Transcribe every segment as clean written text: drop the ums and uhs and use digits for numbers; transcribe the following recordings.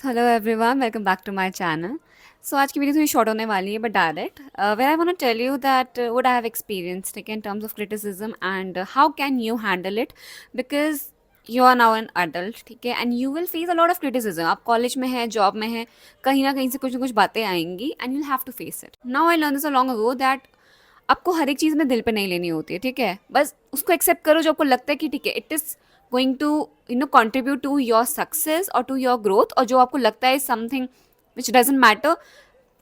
Hello everyone, welcome back to my channel. So आज की video थोड़ी शॉर्ट होने वाली है but direct where I want to tell you that what I have experienced ठीक in terms of criticism and how can you handle it because you are now an adult, ठीक है, and you will face a lot of criticism. आप college में हैं, job में हैं, कहीं ना कहीं से कुछ ना कुछ बातें आएंगी and you have to face it. Now I learn this long ago that आपको हर एक चीज़ में दिल पे नहीं लेनी होती है, ठीक है। बस उसको एक्सेप्ट करो जो आपको लगता है कि ठीक है, it is going to contribute to your success और टू योर ग्रोथ, और जो आपको लगता है something which doesn't matter,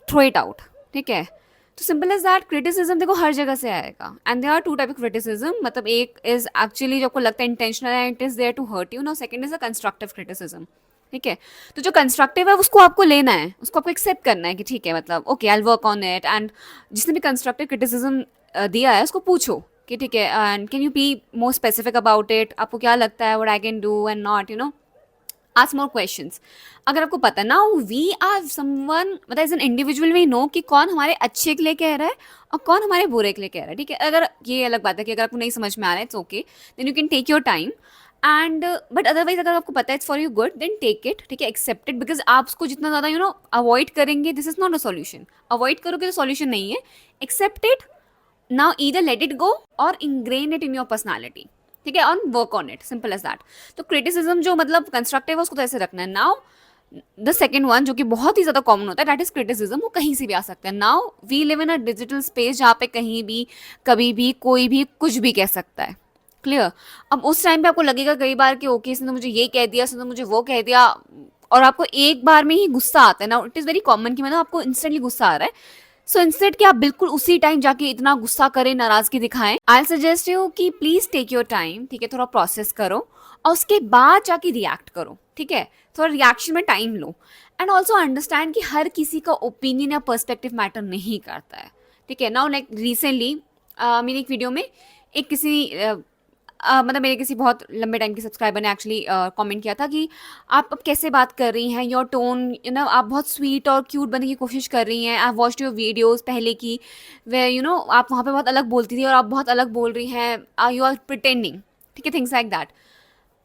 throw it out, ठीक है। तो सिंपल एज दैट। क्रिटिसिज्म देखो हर जगह से आएगा and there are two type of criticism. मतलब एक इज एक्चुअली जो आपको लगता है intentional and it is there to hurt you. Now second is a constructive criticism, ठीक है। तो जो कंस्ट्रक्टिव है उसको आपको लेना है, उसको आपको एक्सेप्ट करना है कि ठीक है, मतलब okay I will work on it. And जिसने भी कंस्ट्रक्टिव क्रिटिसिज्म दिया है उसको पूछो कि ठीक है, and can you be more specific about it, आपको क्या लगता है what I can do and not, ask more questions. अगर आपको पता ना वी आर समवन, मतलब as an individual we know कि कौन हमारे अच्छे के लिए कह रहा है और कौन हमारे बुरे के लिए कह रहा है, ठीक है। अगर ये अलग बात है कि अगर आपको नहीं समझ में आ रहा है, it's okay, then you can take your time and but otherwise अगर आपको पता है it's for you good, then take it, ठीक है, एक्सेप्ट इट। बिकॉज आप उसको जितना ज़्यादा अवॉइड करेंगे, this is not a solution. Avoid करोगे तो सॉल्यूशन नहीं है। Accept it now, either let it go और ingrain it in your personality, ठीक है, on work on it, simple as that. तो क्रिटिसिज्म जो मतलब कंस्ट्रक्टिव है उसको तो ऐसे रखना है। नाउ द सेकेंड वन जो कि बहुत ही ज़्यादा कॉमन होता है, दैट इज क्रिटिसिज्म। वो कहीं से भी आ सकता है। Now we live in a digital space जहाँ पे कहीं भी कभी भी कोई भी कुछ भी कह सकता है, क्लियर। अब उस टाइम पे आपको लगेगा कई बार कि ओके इसने तो मुझे ये कह दिया, इसने तो मुझे वो कह दिया, और आपको एक बार में ही गुस्सा आता है ना। इट इज़ वेरी कॉमन कि मतलब आपको इंस्टेंटली गुस्सा आ रहा है। सो इंस्टेड कि आप बिल्कुल उसी टाइम जाके इतना गुस्सा करें, नाराजगी दिखाएं, आई सजेस्ट यू कि प्लीज टेक योर टाइम, ठीक है, थोड़ा प्रोसेस करो और उसके बाद जाके रिएक्ट करो, ठीक है। थोड़ा रिएक्शन में time low and also understand कि हर किसी का ओपिनियन या पर्सपेक्टिव मैटर नहीं करता है, ठीक है। नाउ लाइक रिसेंटली मेरी एक वीडियो में एक किसी मतलब मेरे किसी बहुत लंबे टाइम के सब्सक्राइबर ने एक्चुअली कमेंट किया था कि आप अब कैसे बात कर रही हैं, योर टोन आप बहुत स्वीट और क्यूट बनने की कोशिश कर रही हैं। आई वॉच्ड योर वीडियोस पहले की, वे आप वहाँ पे बहुत अलग बोलती थी और आप बहुत अलग बोल रही हैं, यू आर प्रिटेंडिंग, ठीक है, थिंग्स लाइक दैट।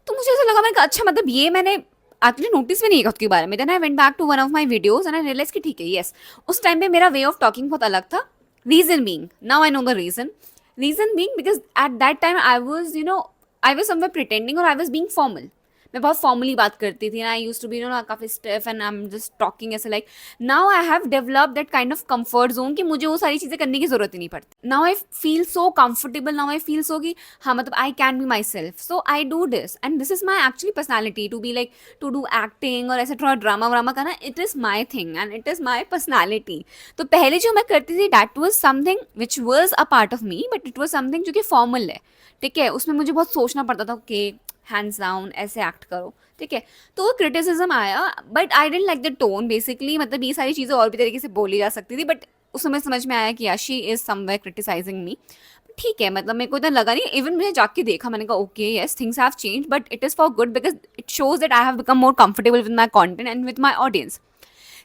तो मुझे ऐसा लगा, मैंने कहा अच्छा, मतलब ये मैंने एक्चुअली नोटिस भी नहीं किया खुद के बारे में। Then I went back to one of my videos and I realise कि ठीक है, येस, उस टाइम पे मेरा वे ऑफ टॉकिंग बहुत अलग था। Reason being, now I know the reason being because at that time I was somewhere pretending और आई वॉज बीइंग फॉर्मल। मैं बहुत फॉर्मली बात करती थी, आई यूज टू बी काफी stiff and I am just talking ऐसे like. Now I have develop that kind of comfort zone कि मुझे वो सारी चीजें करने की जरूरत ही नहीं पड़ती। Now I feel so comfortable, now I feel so कि हाँ, मतलब I can be my self, so I do this and this is my actually personality to be like to do acting और ऐसे थोड़ा ड्रामा व्रामा करना। It is my thing and it is my personality. तो पहले जो मैं करती थी that was something which was a part of me, but it was something जो कि फॉर्मल है, ठीक है। उसमें मुझे बहुत सोचना पड़ता था कि हैंड्स डाउन ऐसे एक्ट करो, ठीक है। तो वो क्रिटिसिज्म आया but I didn't like the tone basically. मतलब ये सारी चीज़ें और भी तरीके से बोली जा सकती थी बट उस समय समझ में आया कि याशी इज समवेयर क्रिटिसाइजिंग मी, ठीक है। मतलब मेरे को इतना लगा नहीं, इवन मैंने जाके देखा, मैंने कहा okay yes, things have change but it is for good because it shows that I have become more comfortable with my content and with my audience.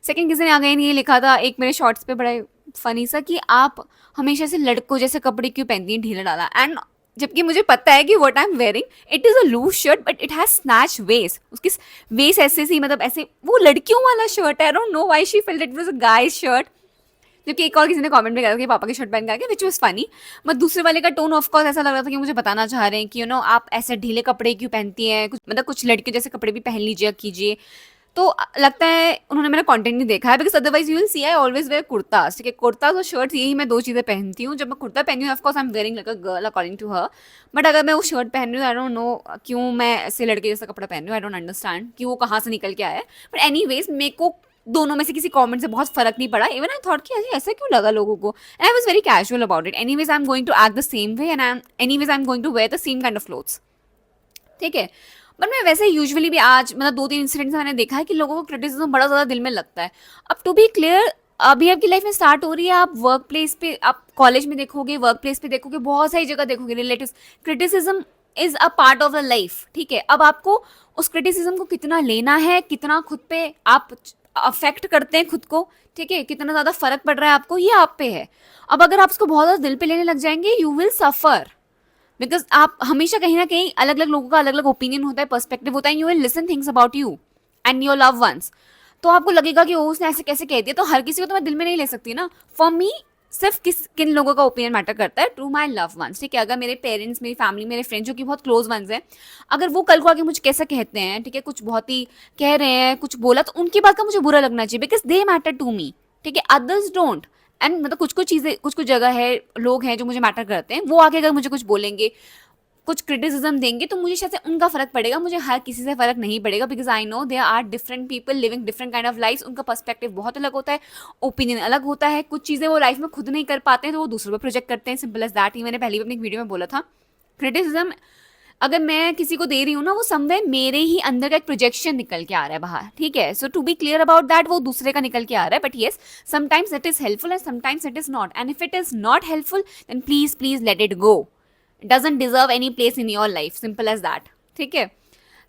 Second किसी ने अगेन ये लिखा था एक मेरे शॉर्ट्स पे, बड़ा फनी सा, कि आप हमेशा से लड़कों जैसे कपड़े क्यों पहनती हैं ढीला डाला, एंड जबकि मुझे पता है कि what I am wearing it is a loose shirt but it has snatch waist. उसकी वेस्ट ऐसे सी, मतलब ऐसे वो लड़कियों वाला शर्ट है। I don't know why she felt it was a guys shirt. जबकि एक और किसी ने कमेंट में कहा कि पापा की शर्ट पहन के, विच वॉज फनी। बट दूसरे वाले का टोन ऑफ कोर्स ऐसा लग रहा था कि मुझे बताना चाह रहे हैं कि आप ऐसे ढीले कपड़े क्यों पहनती हैं, कुछ मतलब कुछ लड़कियों जैसे कपड़े भी पहन लीजिए कीजिए। तो लगता है उन्होंने मेरा कंटेंट नहीं देखा है because otherwise you will see I always wear kurtas, ठीक है। कुर्ताज और शर्ट्स, यही मैं दो चीज़ें पहनती हूँ। जब मैं कुर्ता पहनी हूँ of course I am wearing like a girl according to her, but अगर मैं वो शर्ट पहन रही हूँ आई डोंट नो क्यों मैं ऐसे लड़के जैसा कपड़ा पहन रही हूँ। आई डोंट अंडरस्टैंड कि वो कहाँ से निकल के आया है। बट एनी वेज मेरे को दोनों में से किसी कमेंट से बहुत फर्क नहीं पड़ा। इवन आई थॉट कि अरे ऐसा क्यों लगा लोगों को, and I was very casual about it. Anyways I am going to act the same way and I am anyways I am going to wear the same kind of clothes, ठीक है। But मैं वैसे usually भी आज मतलब दो तीन incidents मैंने देखा है कि लोगों को क्रिटिसिज्म बड़ा ज़्यादा दिल में लगता है। अब टू बी क्लियर, अभी आपकी लाइफ में स्टार्ट हो रही है, आप वर्क प्लेस पे, आप कॉलेज में देखोगे, वर्क प्लेस पे देखोगे, बहुत सारी जगह देखोगे relative criticism is a part of the life, ठीक है। अब आपको उस क्रिटिसिज्म को कितना लेना है, कितना खुद पे आप अफेक्ट करते हैं खुद को, ठीक है, कितना ज़्यादा फर्क पड़ रहा है आपको, ये आप पे है। अब अगर आप उसको बहुत ज़्यादा दिल पे लेने लग जाएंगे यू विल सफ़र, बिकॉज आप हमेशा कहीं ना कहीं अलग अलग लोगों का अलग अलग ओपिनियन होता है, पर्सपेक्टिव होता है, you will listen things about you and your love ones. तो आपको लगेगा कि ओ उसने ऐसे कैसे कह दिया। तो हर किसी को तो मैं दिल में नहीं ले सकती ना। फॉर मी सिर्फ किन लोगों का ओपिनियन मैटर करता है, टू माई लव वंस, ठीक है। अगर मेरे पेरेंट्स, मेरी फैमिली, मेरे फ्रेंड्स जो कि बहुत क्लोज वंस हैं, अगर वो कल को आके मुझे कैसा कहते हैं, ठीक है, कुछ बहुत ही कह रहे हैं, कुछ बोला, तो उनकी बात का मुझे बुरा लगना चाहिए, because they matter to me, ठीक है, अदर्स डोंट। एंड मतलब कुछ कुछ चीज़ें, कुछ कुछ जगह है, लोग हैं जो मुझे मैटर करते हैं, वो आके अगर मुझे कुछ बोलेंगे, कुछ क्रिटिसिज्म देंगे, तो मुझे शायद से उनका फर्क पड़ेगा, मुझे हर किसी से फर्क नहीं पड़ेगा, because I know there are different people living different kind of life. उनका पर्सपेक्टिव बहुत अलग होता है, ओपिनियन अलग होता है, कुछ चीज़ें वो लाइफ में खुद नहीं कर पाते हैं तो वो दूसरों पर प्रोजेक्ट करते हैं, सिंपल एज दैट। ही मैंने पहले भी अपनी वीडियो में बोला था, क्रिटिसिज्म अगर मैं किसी को दे रही हूँ ना, वो समवेयर मेरे ही अंदर का एक प्रोजेक्शन निकल के आ रहा है बाहर, ठीक है। So to be clear about that, वो दूसरे का निकल के आ रहा है, but yes sometimes it is helpful and sometimes it is not, and if it is not helpful then please please let it go. Doesn't deserve any place in your life, simple as that, ठीक है।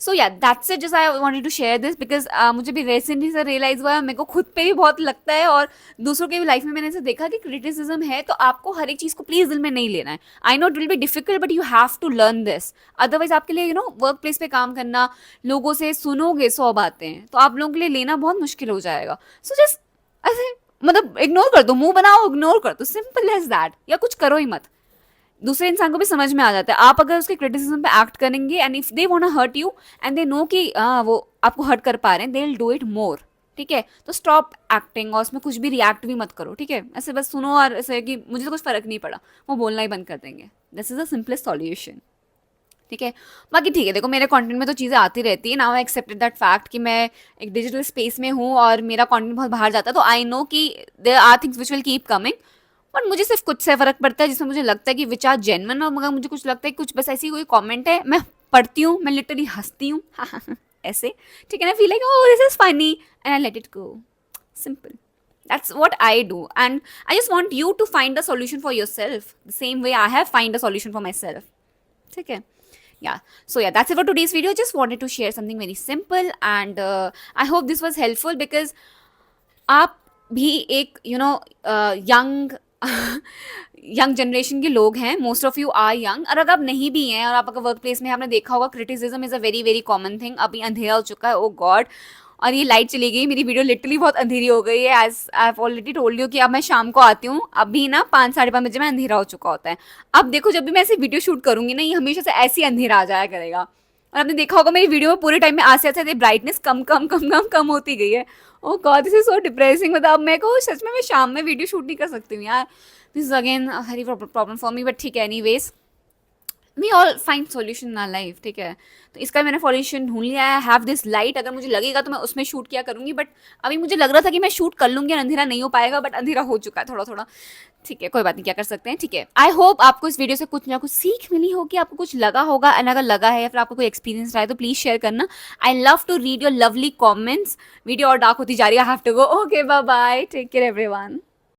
So या that's it, just I wanted to share this because मुझे भी recently से realise हुआ, मेरे को खुद पे भी बहुत लगता है और दूसरों के भी लाइफ में मैंने ऐसे देखा कि क्रिटिसिज्म है तो आपको हर एक चीज़ को प्लीज दिल में नहीं लेना है। I know it will be difficult but you have to learn this, otherwise आपके लिए वर्क प्लेस पे काम करना, लोगों से सुनोगे 100 बातें, तो आप लोगों के लिए लेना बहुत मुश्किल हो जाएगा। सो जस्ट ऐसे मतलब इग्नोर कर दो, मुंह बनाओ, इग्नोर कर दो, सिंपल एज दैट, या कुछ करो ही मत। दूसरे इंसान को भी समझ में आ जाता है, आप अगर उसके क्रिटिसिज्म पे एक्ट करेंगे and if they want to hurt you and they know कि वो आपको हर्ट कर पा रहे हैं, they will do it more, ठीक है। तो स्टॉप एक्टिंग और उसमें कुछ भी रिएक्ट भी मत करो, ठीक है। ऐसे बस सुनो और ऐसे कि मुझे तो कुछ फर्क नहीं पड़ा, वो बोलना ही बंद कर देंगे। This is the simplest solution, ठीक है। बाकी ठीक है, देखो मेरे कंटेंट में तो चीज़ें आती रहती है, now I accepted that fact कि मैं एक डिजिटल स्पेस में हूँ और मेरा कंटेंट बहुत बाहर जाता है, तो आई नो कि there are things which will keep coming, but मुझे सिर्फ कुछ से फर्क पड़ता है जिसमें मुझे लगता है कि विचार जेन्युइन हो, मगर मुझे कुछ लगता है कुछ बस ऐसी कोई कमेंट है, मैं पढ़ती हूँ, मैं लिटरली हंसती हूँ ऐसे, ठीक है ना, feel like oh this is funny and I let it go, simple. That's what I do, and I just want you to find a solution for yourself the same way I have find a solution for myself, ठीक है। Yeah, so yeah, that's it for today's video. Just wanted to share something very simple, and I hope this was helpful because आप भी एक young young generation के लोग हैं, most of you are young, और अगर आप नहीं भी हैं और आप अगर वर्क प्लेस में आपने देखा होगा, criticism is a very very common thing. अभी अंधेरा हो चुका है, ओ गॉड, और ये लाइट चली गई, मेरी वीडियो लिटरली बहुत अंधेरी हो गई है, as I have already told you कि अब मैं शाम को आती हूँ, अभी ना 5 साढ़े 5 बजे में अंधेरा हो चुका होता है। अब देखो जब भी मैं ऐसी वीडियो शूट करूंगी ना, ये हमेशा से ऐसे ही अंधेरा आ जाया करेगा, और आपने देखा होगा मेरी वीडियो में पूरे टाइम में आसे आसे ब्राइटनेस कम कम कम कम कम होती गई है। Oh God this is so depressing, मतलब अब मेरे को सच में मैं शाम में वीडियो शूट नहीं कर सकती हूँ यार, this is again very problem for me, but ठीक है, any ways we all find solution in our life, ठीक है। तो इसका मैंने सॉल्यूशन ढूंढ लिया है, हैव दिस लाइट, अगर मुझे लगेगा तो मैं उसमें शूट किया करूंगी, बट अभी मुझे लग रहा था कि मैं शूट कर लूंगी और अंधेरा नहीं हो पाएगा, बट अंधेरा हो चुका है थोड़ा थोड़ा, ठीक है, कोई बात नहीं, क्या कर सकते हैं, ठीक है। आई होप आपको इस वीडियो से कुछ ना कुछ सीख मिली होगी, आपको कुछ लगा होगा, एंड अगर लगा है या फिर आपको कोई एक्सपीरियंस रहा है तो प्लीज शेयर करना। I love to read your lovely comments. Video और डार्क होती जा रही है, I have to go, okay bye bye, take care everyone.